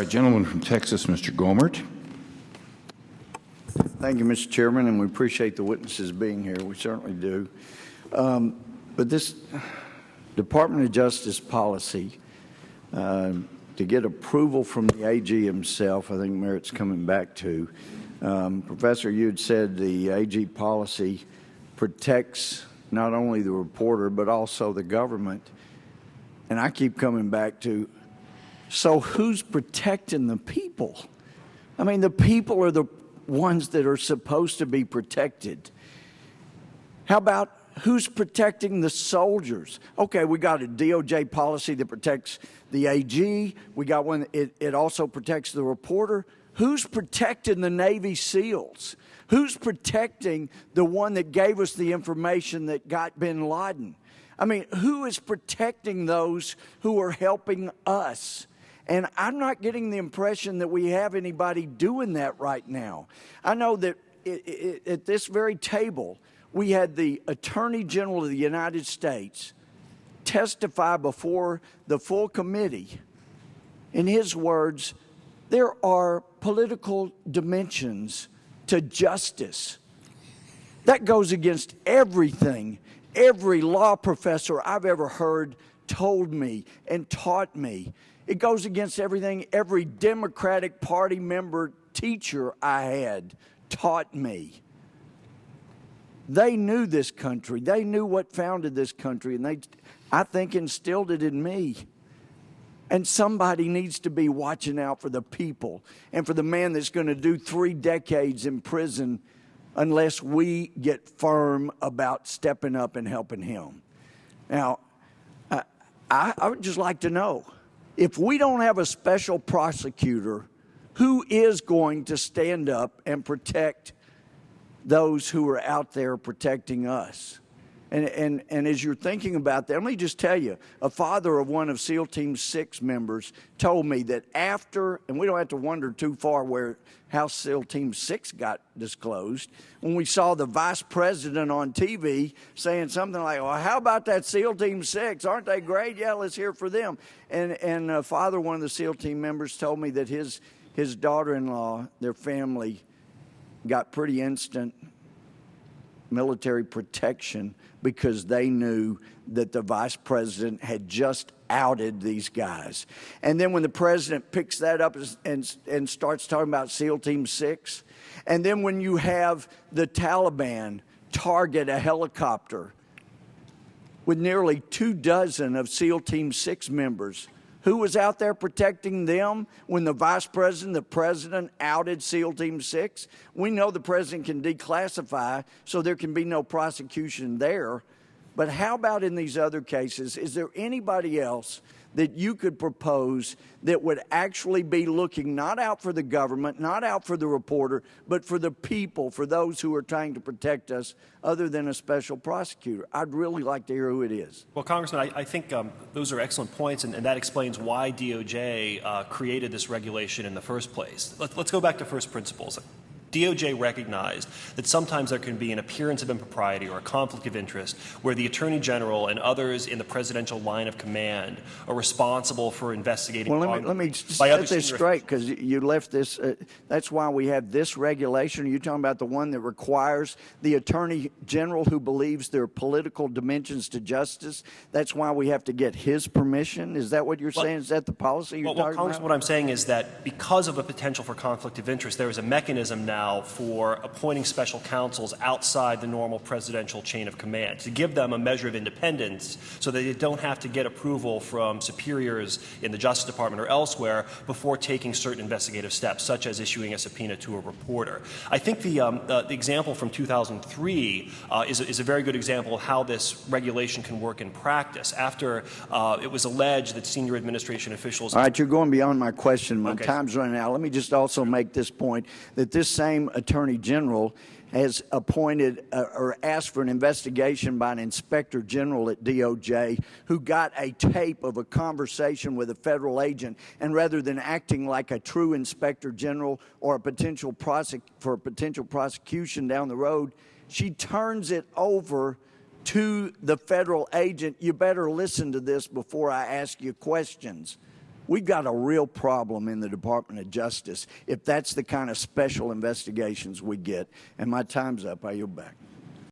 A gentleman from Texas, Mr. Gohmert. Thank you, Mr. Chairman, and we appreciate the witnesses being here. We certainly do. But this Department of Justice policy, to get approval from the AG himself, I think merits coming back to. Professor, you had said the AG policy protects not only the reporter, but also the government. And I keep coming back to, so who's protecting the people? I mean, the people are the ones that are supposed to be protected. How about who's protecting the soldiers? Okay, we got a DOJ policy that protects the AG. We got one, it also protects the reporter. Who's protecting the Navy SEALs? Who's protecting the one that gave us the information that got bin Laden? I mean, who is protecting those who are helping us? And I'm not getting the impression that we have anybody doing that right now. I know that at this very table, we had the Attorney General of the United States testify before the full committee. In his words, there are political dimensions to justice. That goes against everything every law professor I've ever heard told me and taught me. It goes against everything every Democratic Party member teacher I had taught me. They knew this country. They knew what founded this country, and they, I think, instilled it in me. And somebody needs to be watching out for the people and for the man that's going to do 3 decades in prison unless we get firm about stepping up and helping him. Now, I would just like to know, if we don't have a special prosecutor, who is going to stand up and protect those who are out there protecting us? And as you're thinking about that, let me just tell you, a father of one of SEAL Team 6 members told me that after, and we don't have to wonder too far how SEAL Team 6 got disclosed, when we saw the vice president on TV saying something like, well, how about that SEAL Team 6? Aren't they great? Yeah, let's hear for them. And a father, one of the SEAL Team members, told me that his daughter-in-law, their family, got pretty instant military protection because they knew that the vice president had just outed these guys. And then when the president picks that up and starts talking about SEAL Team 6, and then when you have the Taliban target a helicopter with nearly 24 of SEAL Team 6 members, who was out there protecting them when the vice president, the president, outed SEAL Team 6? We know the president can declassify, so there can be no prosecution there. But how about in these other cases? Is there anybody else that you could propose that would actually be looking not out for the government, not out for the reporter, but for the people, for those who are trying to protect us, other than a special prosecutor? I'd really like to hear who it is. Well, Congressman, I think those are excellent points, and that explains why DOJ created this regulation in the first place. Let's go back to first principles. DOJ recognized that sometimes there can be an appearance of impropriety or a conflict of interest where the Attorney General and others in the presidential line of command are responsible for investigating. Well, let me set this straight, because you left this. That's why we have this regulation. Are you talking about the one that requires the Attorney General who believes there are political dimensions to justice? That's why we have to get his permission? Is that what you're saying? Is that the policy you're talking Congressman, about? what I'm saying is that because of a potential for conflict of interest, there is a mechanism now for appointing special counsels outside the normal presidential chain of command to give them a measure of independence so that they don't have to get approval from superiors in the Justice Department or elsewhere before taking certain investigative steps, such as issuing a subpoena to a reporter. I think the example from 2003 is a very good example of how this regulation can work in practice. After it was alleged that senior administration officials— All right, you're going beyond my question. My Okay. time's running out. Let me just also make this point, that this same Attorney General has appointed or asked for an investigation by an Inspector General at DOJ who got a tape of a conversation with a federal agent, and rather than acting like a true Inspector General or a potential prosecution down the road, she turns it over to the federal agent. You better listen to this before I ask you questions. We've got a real problem in the Department of Justice if that's the kind of special investigations we get. And my time's up. I yield back.